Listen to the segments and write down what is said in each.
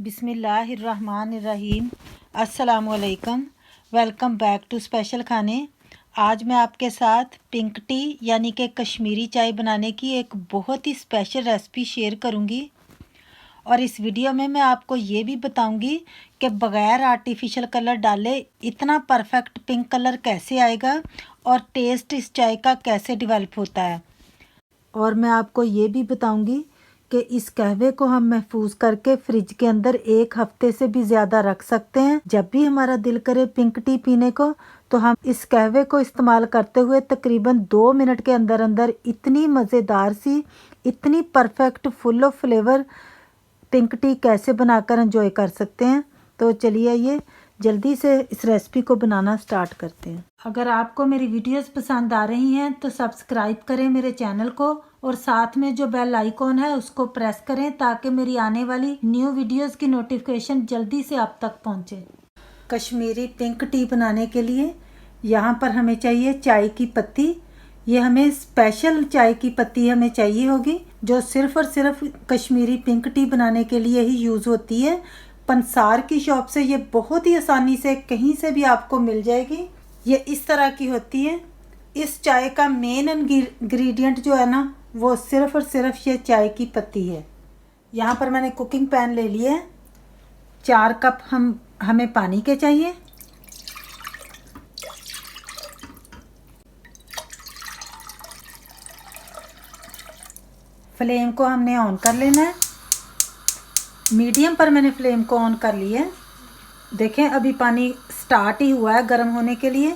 बिस्मिल्लाहिर्रहमानिर्रहीम। अस्सलामुअलैकुम। Welcome back to special खाने। आज मैं आपके साथ पिंक टी यानी कि कश्मीरी चाय बनाने की एक बहुत ही स्पेशल रेसिपी शेयर करूंगी। और इस वीडियो में मैं आपको ये भी बताऊंगी कि बग़ैर आर्टिफिशियल कलर डाले इतना परफेक्ट पिंक कलर कैसे आएगा और टेस्ट इस चाय का कैसे डेवलप होता है। और मैं आपको ये भी बताऊंगी कि इस कहवे को हम महफूज करके फ्रिज के अंदर 1 हफ्ते से भी ज़्यादा रख सकते हैं। जब भी हमारा दिल करे पिंक टी पीने को तो हम इस कहवे को इस्तेमाल करते हुए तकरीबन 2 मिनट के अंदर अंदर इतनी मज़ेदार सी, इतनी perfect full of flavour pink T कैसे बनाकर एंजॉय कर सकते हैं। तो चलिए ये जल्दी से इस रेसिपी को बनाना स्टार्ट करते हैं। अगर आपको मेरी वीडियोस पसंद आ रही हैं तो सब्सक्राइब करें मेरे चैनल को और साथ में जो बेल आइकॉन है उसको प्रेस करें ताकि मेरी आने वाली न्यू वीडियोस की नोटिफिकेशन जल्दी से आप तक पहुंचे। कश्मीरी पिंक टी बनाने के लिए यहाँ पर हमें चाहिए चाय की पत्ती। ये हमें स्पेशल चाय की पत्ती हमें चाहिए होगी जो सिर्फ़ और सिर्फ कश्मीरी पिंक टी बनाने के लिए ही यूज़ होती है। पंसार की शॉप से ये बहुत ही आसानी से कहीं से भी आपको मिल जाएगी। ये इस तरह की होती है। इस चाय का मेन इंग्रेडिएंट जो है ना वो सिर्फ़ और सिर्फ ये चाय की पत्ती है। यहाँ पर मैंने कुकिंग पैन ले लिया है। 4 कप हमें पानी के चाहिए। फ्लेम को हमने ऑन कर लेना है। मीडियम पर मैंने फ्लेम को ऑन कर लिया है। देखें अभी पानी स्टार्ट ही हुआ है गर्म होने के लिए।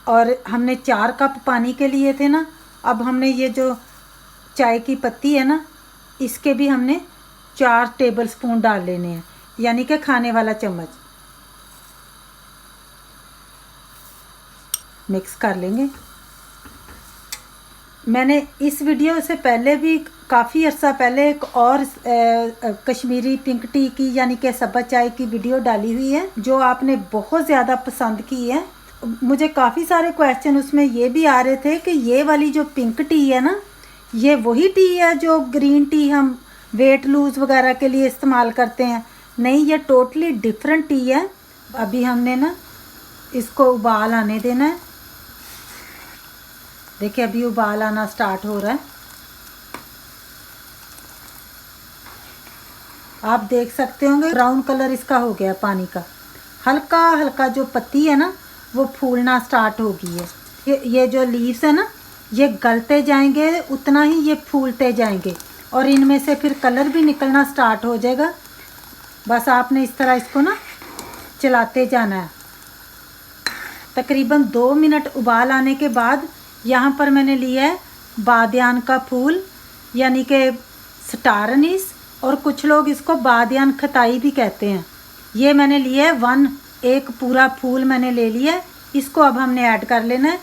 और हमने 4 कप पानी के लिए थे ना, अब हमने ये जो चाय की पत्ती है ना इसके भी हमने 4 टेबलस्पून डाल लेने हैं, यानी कि खाने वाला चम्मच। मिक्स कर लेंगे। मैंने इस वीडियो से पहले भी काफ़ी अर्सा पहले एक और कश्मीरी पिंक टी की यानी कि सब्ज़ चाय की वीडियो डाली हुई है जो आपने बहुत ज़्यादा पसंद की है। मुझे काफ़ी सारे क्वेश्चन उसमें ये भी आ रहे थे कि ये वाली जो पिंक टी है ना ये वही टी है जो ग्रीन टी हम वेट लूज़ वगैरह के लिए इस्तेमाल करते हैं। नहीं, ये टोटली डिफरेंट टी है। अभी हमने ना इसको उबाल आने देना है। देखिए अभी उबाल आना स्टार्ट हो रहा है। आप देख सकते होंगे ब्राउन कलर इसका हो गया पानी का। हल्का हल्का जो पत्ती है ना वो फूलना स्टार्ट हो गई है। ये जो लीव्स है ना ये गलते जाएंगे उतना ही ये फूलते जाएंगे और इनमें से फिर कलर भी निकलना स्टार्ट हो जाएगा। बस आपने इस तरह इसको ना चलाते जाना है। तकरीबन 2 मिनट उबाल आने के बाद यहाँ पर मैंने लिया है बादियान का फूल यानी कि स्टार अनीस, और कुछ लोग इसको बादियान खताई भी कहते हैं। ये मैंने लिया है एक पूरा फूल मैंने ले लिया है। इसको अब हमने ऐड कर लेना है।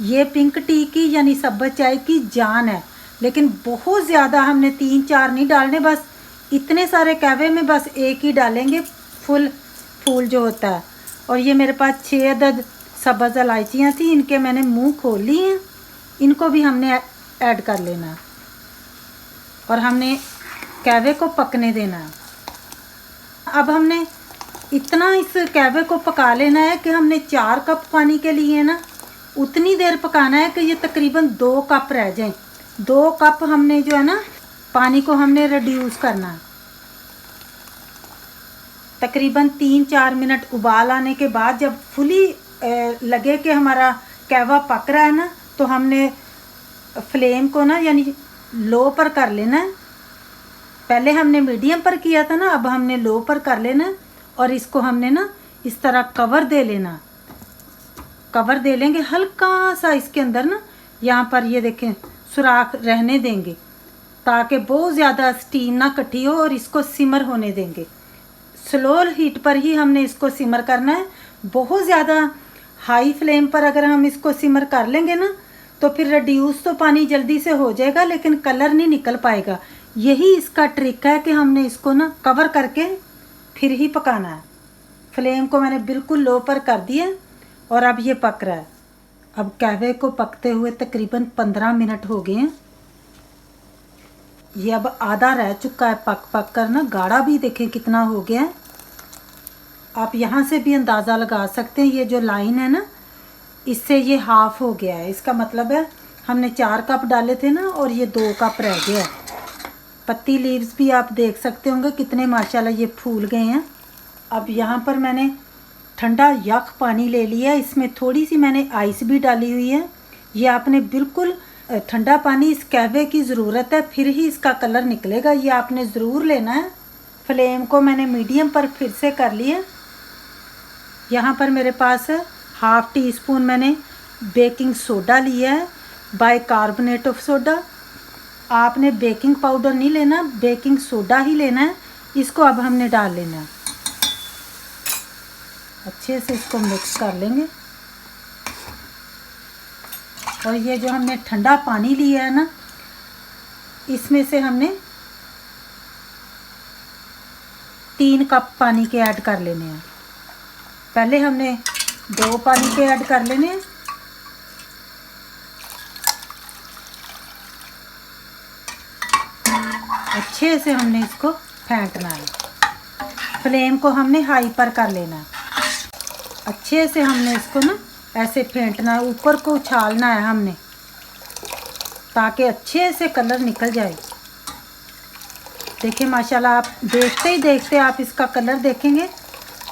ये पिंक टी की यानी सब्ज़ चाय की जान है, लेकिन बहुत ज़्यादा हमने 3-4 नहीं डालने। बस इतने सारे कहवे में बस एक ही डालेंगे फूल जो होता है। और ये मेरे पास 6 अदद सब्ज़ इलायचियाँ थी, इनके मैंने मुंह खोल ली हैं। इनको भी हमने ऐड कर लेना है और हमने कहवे को पकने देना है। अब हमने इतना इस कहवे को पका लेना है कि हमने 4 कप पानी के लिए ना उतनी देर पकाना है कि ये तकरीबन 2 कप रह जाएं। 2 कप हमने जो है ना पानी को हमने रिड्यूस करना है। तकरीबन 3-4 मिनट उबाल आने के बाद जब फुली लगे कि हमारा कहवा पक रहा है ना तो हमने फ्लेम को ना यानी लो पर कर लेना है। पहले हमने मीडियम पर किया था ना, अब हमने लो पर कर लेना है। और इसको हमने ना इस तरह कवर दे लेना। कवर दे लेंगे हल्का सा इसके अंदर ना, यहाँ पर ये देखें सुराख रहने देंगे ताकि बहुत ज़्यादा स्टीम ना इकट्ठी हो, और इसको सिमर होने देंगे। स्लो हीट पर ही हमने इसको सिमर करना है। बहुत ज़्यादा हाई फ्लेम पर अगर हम इसको सिमर कर लेंगे ना तो फिर रिड्यूस तो पानी जल्दी से हो जाएगा लेकिन कलर नहीं निकल पाएगा। यही इसका ट्रिक है कि हमने इसको ना कवर करके फिर ही पकाना है। फ्लेम को मैंने बिल्कुल लो पर कर दिया और अब ये पक रहा है। अब कहवे को पकते हुए तकरीबन 15 मिनट हो गए हैं। ये अब आधा रह चुका है पक पक कर ना, गाढ़ा भी देखें कितना हो गया है। आप यहाँ से भी अंदाज़ा लगा सकते हैं, ये जो लाइन है ना इससे ये हाफ हो गया है। इसका मतलब है हमने 4 कप डाले थे ना और ये 2 कप रह गया है। पत्ती लीव्स भी आप देख सकते होंगे कितने माशाल्लाह ये फूल गए हैं। अब यहाँ पर मैंने ठंडा यख पानी ले लिया है, इसमें थोड़ी सी मैंने आइस भी डाली हुई है। ये आपने बिल्कुल ठंडा पानी इस कहवे की ज़रूरत है, फिर ही इसका कलर निकलेगा, ये आपने ज़रूर लेना है। फ्लेम को मैंने मीडियम पर फिर से कर लिया। यहाँ पर मेरे पास हाफ़ टी स्पून मैंने बेकिंग सोडा लिया है, बाइकार्बोनेट ऑफ सोडा। आपने बेकिंग पाउडर नहीं लेना, बेकिंग सोडा ही लेना है। इसको अब हमने डाल लेना है, अच्छे से इसको मिक्स कर लेंगे। और ये जो हमने ठंडा पानी लिया है ना इसमें से हमने 3 कप पानी के ऐड कर लेने हैं। पहले हमने 2 पानी के ऐड कर लेने हैं। अच्छे से हमने इसको फेंटना है, फ्लेम को हमने हाई पर कर लेना है। अच्छे से हमने इसको ना ऐसे फेंटना है, ऊपर को उछालना है हमने, ताकि अच्छे से कलर निकल जाए। देखिए माशाल्लाह, आप देखते ही देखते आप इसका कलर देखेंगे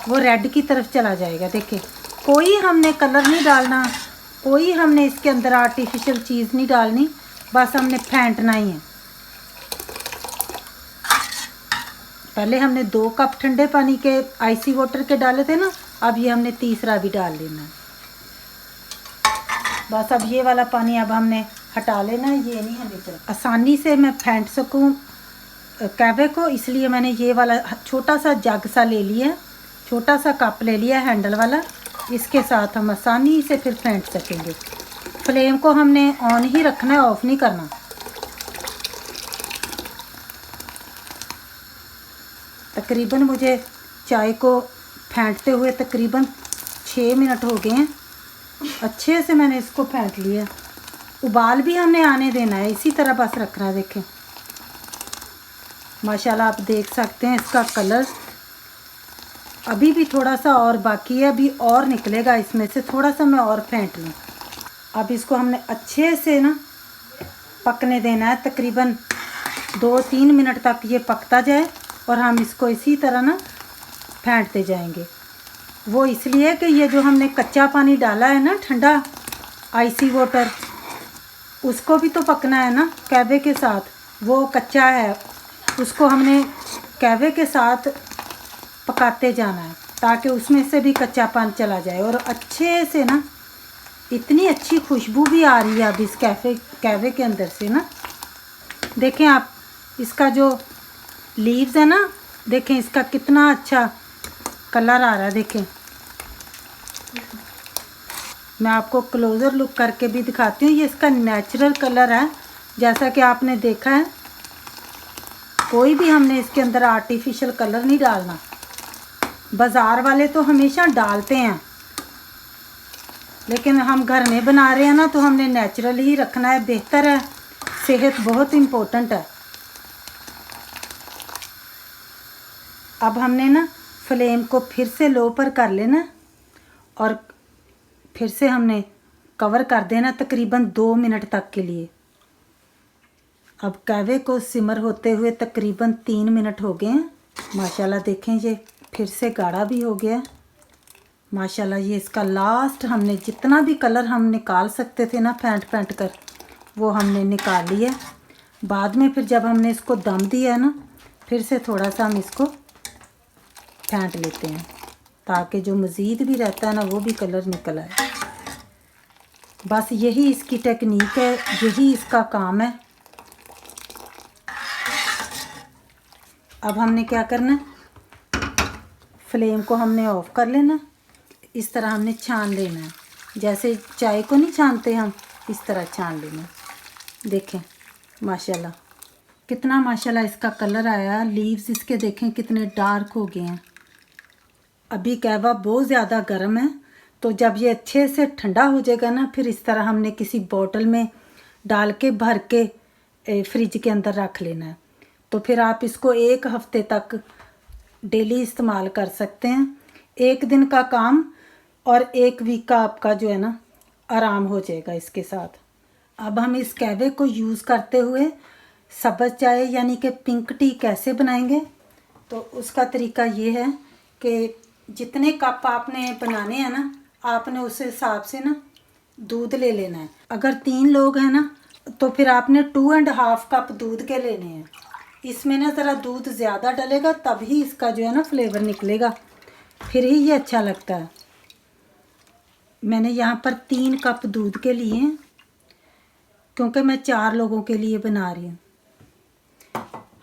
वो रेड की तरफ चला जाएगा। देखिए कोई हमने कलर नहीं डालना, कोई हमने इसके अंदर आर्टिफिशियल चीज़ नहीं डालनी, बस हमने फेंटना ही है। पहले हमने 2 कप ठंडे पानी के आइसी वाटर के डाले थे ना, अब ये हमने तीसरा भी डाल लेना है। बस अब ये वाला पानी अब हमने हटा लेना है, ये नहीं हमें चाहिए। आसानी से मैं फेंट सकूं कहवे को, इसलिए मैंने ये वाला छोटा सा जग सा ले लिया, छोटा सा कप ले लिया हैंडल वाला। इसके साथ हम आसानी से फिर फेंट सकेंगे। फ्लेम को हमने ऑन ही रखना है, ऑफ़ नहीं करना। तकरीबन मुझे चाय को फेंटते हुए तकरीबन 6 मिनट हो गए हैं। अच्छे से मैंने इसको फेंट लिया। उबाल भी हमने आने देना है, इसी तरह बस रखना है। देखें माशाल्लाह, आप देख सकते हैं इसका कलर अभी भी थोड़ा सा और बाकी है, अभी और निकलेगा इसमें से। थोड़ा सा मैं और फेंट लूँ। अब इसको हमने अच्छे से ना पकने देना है, तकरीबन 2-3 मिनट तक ये पकता जाए और हम इसको इसी तरह ना फेंटते जाएंगे। वो इसलिए कि ये जो हमने कच्चा पानी डाला है ना, ठंडा आइसी वाटर, उसको भी तो पकना है ना कहवे के साथ। वो कच्चा है, उसको हमने कहवे के साथ पकाते जाना है ताकि उसमें से भी कच्चापन चला जाए। और अच्छे से ना इतनी अच्छी खुशबू भी आ रही है अब इस कहवे के अंदर से ना। देखें आप, इसका जो लीव्स है ना, देखें इसका कितना अच्छा कलर आ रहा है। देखें मैं आपको क्लोज़र लुक करके भी दिखाती हूँ। ये इसका नेचुरल कलर है, जैसा कि आपने देखा है। कोई भी हमने इसके अंदर आर्टिफिशियल कलर नहीं डालना। बाज़ार वाले तो हमेशा डालते हैं, लेकिन हम घर में बना रहे हैं ना, तो हमने नेचुरल ही रखना है, बेहतर है। सेहत बहुत इम्पोर्टेंट है। अब हमने ना फ्लेम को फिर से लो पर कर लेना और फिर से हमने कवर कर देना तकरीबन 2 मिनट तक के लिए। अब कहवे को सिमर होते हुए तकरीबन 3 मिनट हो गए हैं। माशाल्लाह देखें ये फिर से गाढ़ा भी हो गया। माशाल्लाह ये इसका लास्ट हमने जितना भी कलर हम निकाल सकते थे ना फेंट कर, वो हमने निकाल लिया। बाद में फिर जब हमने इसको दम दिया ना, फिर से थोड़ा सा हम इसको फेंट लेते हैं ताकि जो मज़ीद भी रहता है ना वो भी कलर निकल आए। बस यही इसकी टेक्निक है, यही इसका काम है। अब हमने क्या करना है, फ्लेम को हमने ऑफ़ कर लेना। इस तरह हमने छान लेना है, जैसे चाय को नहीं छानते हम, इस तरह छान लेना। देखें माशाल्लाह कितना माशाल्लाह इसका कलर आया। लीव्स इसके देखें कितने डार्क हो गए हैं। अभी कहवा बहुत ज़्यादा गर्म है, तो जब ये अच्छे से ठंडा हो जाएगा ना, फिर इस तरह हमने किसी बोतल में डाल के भर के फ्रिज के अंदर रख लेना है। तो फिर आप इसको 1 हफ्ते तक डेली इस्तेमाल कर सकते हैं। 1 दिन का काम और 1 वीक का आपका जो है ना आराम हो जाएगा इसके साथ। अब हम इस कहवे को यूज़ करते हुए सब्ज़ चाय यानी कि पिंक टी कैसे बनाएंगे, तो उसका तरीका ये है कि जितने कप आपने बनाने हैं ना, आपने उस हिसाब से ना दूध ले लेना है। अगर 3 लोग हैं ना, तो फिर आपने 2.5 कप दूध के लेने हैं। इसमें ना ज़रा दूध ज़्यादा डलेगा तभी इसका जो है ना फ्लेवर निकलेगा, फिर ही ये अच्छा लगता है। मैंने यहाँ पर 3 कप दूध के लिए हैं क्योंकि मैं 4 लोगों के लिए बना रही हूँ।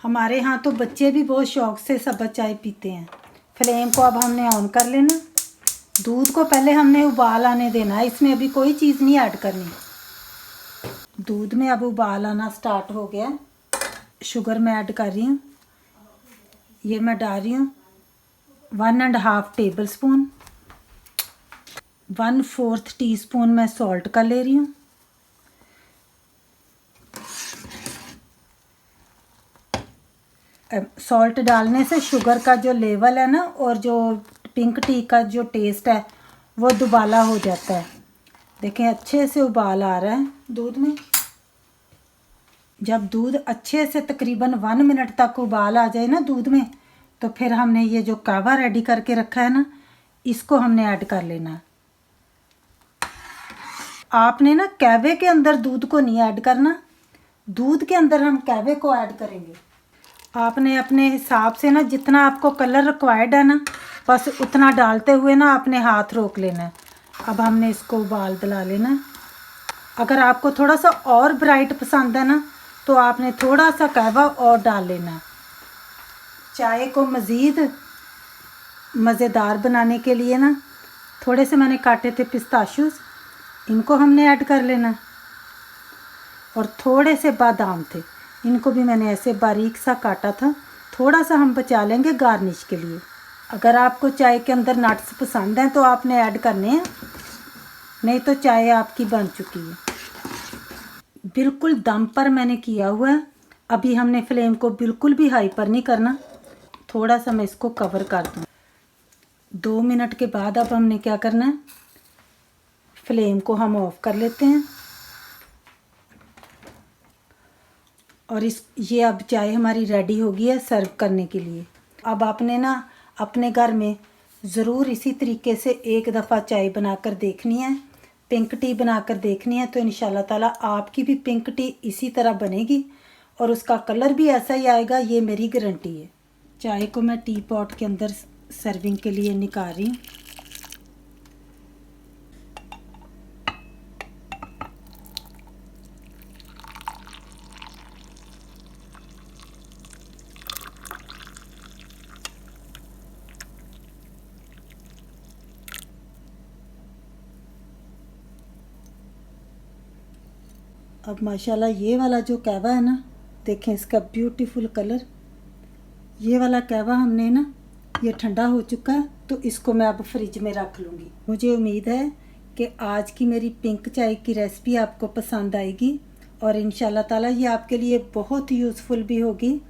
हमारे यहाँ तो बच्चे भी बहुत शौक़ से सब्ज़ चाय पीते हैं। फ्लेम को अब हमने ऑन कर लेना। दूध को पहले हमने उबाल आने देना है, इसमें अभी कोई चीज़ नहीं ऐड करनी। दूध में अब उबाल आना स्टार्ट हो गया। शुगर मैं ऐड कर रही हूँ। ये मैं डाल रही हूँ 1.5 टेबल स्पून। 1/4 टीस्पून मैं सॉल्ट का ले रही हूँ। सॉल्ट डालने से शुगर का जो लेवल है ना और जो पिंक टी का जो टेस्ट है वो दुबाला हो जाता है। देखें अच्छे से उबाल आ रहा है दूध में। जब दूध अच्छे से तकरीबन 1 मिनट तक उबाल आ जाए ना दूध में, तो फिर हमने ये जो कहवा रेडी करके रखा है ना, इसको हमने ऐड कर लेना है। आपने ना कहवे के अंदर दूध को नहीं ऐड करना, दूध के अंदर हम कहवे को ऐड करेंगे। आपने अपने हिसाब से ना जितना आपको कलर रिक्वायर्ड है ना, बस उतना डालते हुए ना अपने हाथ रोक लेना है। अब हमने इसको उबाल दिला लेना है। अगर आपको थोड़ा सा और ब्राइट पसंद है ना, तो आपने थोड़ा सा कहवा और डाल लेना है। चाय को मज़ीद मज़ेदार बनाने के लिए ना थोड़े से मैंने काटे थे पिस्ताशूज़, इनको हमने ऐड कर लेना। और थोड़े से बादाम थे, इनको भी मैंने ऐसे बारीक सा काटा था। थोड़ा सा हम बचा लेंगे गार्निश के लिए। अगर आपको चाय के अंदर नट्स पसंद हैं तो आपने ऐड करने हैं, नहीं तो चाय आपकी बन चुकी है। बिल्कुल दम पर मैंने किया हुआ है। अभी हमने फ्लेम को बिल्कुल भी हाई पर नहीं करना। थोड़ा सा मैं इसको कवर कर दूँ। 2 मिनट के बाद अब हमने क्या करना है, फ्लेम को हम ऑफ कर लेते हैं। और ये अब चाय हमारी रेडी हो गई है सर्व करने के लिए। अब आपने ना अपने घर में ज़रूर इसी तरीके से एक दफ़ा चाय बनाकर देखनी है, पिंक टी बनाकर देखनी है, तो इंशाल्लाह ताला आपकी भी पिंक टी इसी तरह बनेगी और उसका कलर भी ऐसा ही आएगा, ये मेरी गारंटी है। चाय को मैं टी पॉट के अंदर सर्विंग के लिए निकाल रही हूँ। अब माशाल्लाह ये वाला जो कहवा है ना, देखें इसका ब्यूटीफुल कलर। ये वाला कहवा हमने ना ये ठंडा हो चुका है, तो इसको मैं अब फ्रिज में रख लूँगी। मुझे उम्मीद है कि आज की मेरी पिंक चाय की रेसिपी आपको पसंद आएगी और इंशाल्लाह ताला ये आपके लिए बहुत यूज़फुल भी होगी।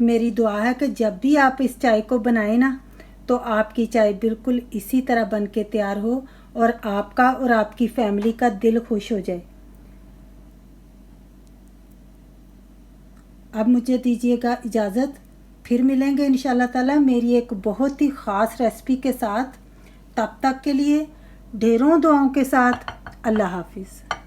मेरी दुआ है कि जब भी आप इस चाय को बनाएं ना, तो आपकी चाय बिल्कुल इसी तरह बन के तैयार हो और आपका और आपकी फैमिली का दिल खुश हो जाए। अब मुझे दीजिएगा इजाज़त, फिर मिलेंगे इंशाल्लाह ताला मेरी एक बहुत ही ख़ास रेसिपी के साथ। तब तक के लिए ढेरों दुआओं के साथ अल्लाह हाफिज़।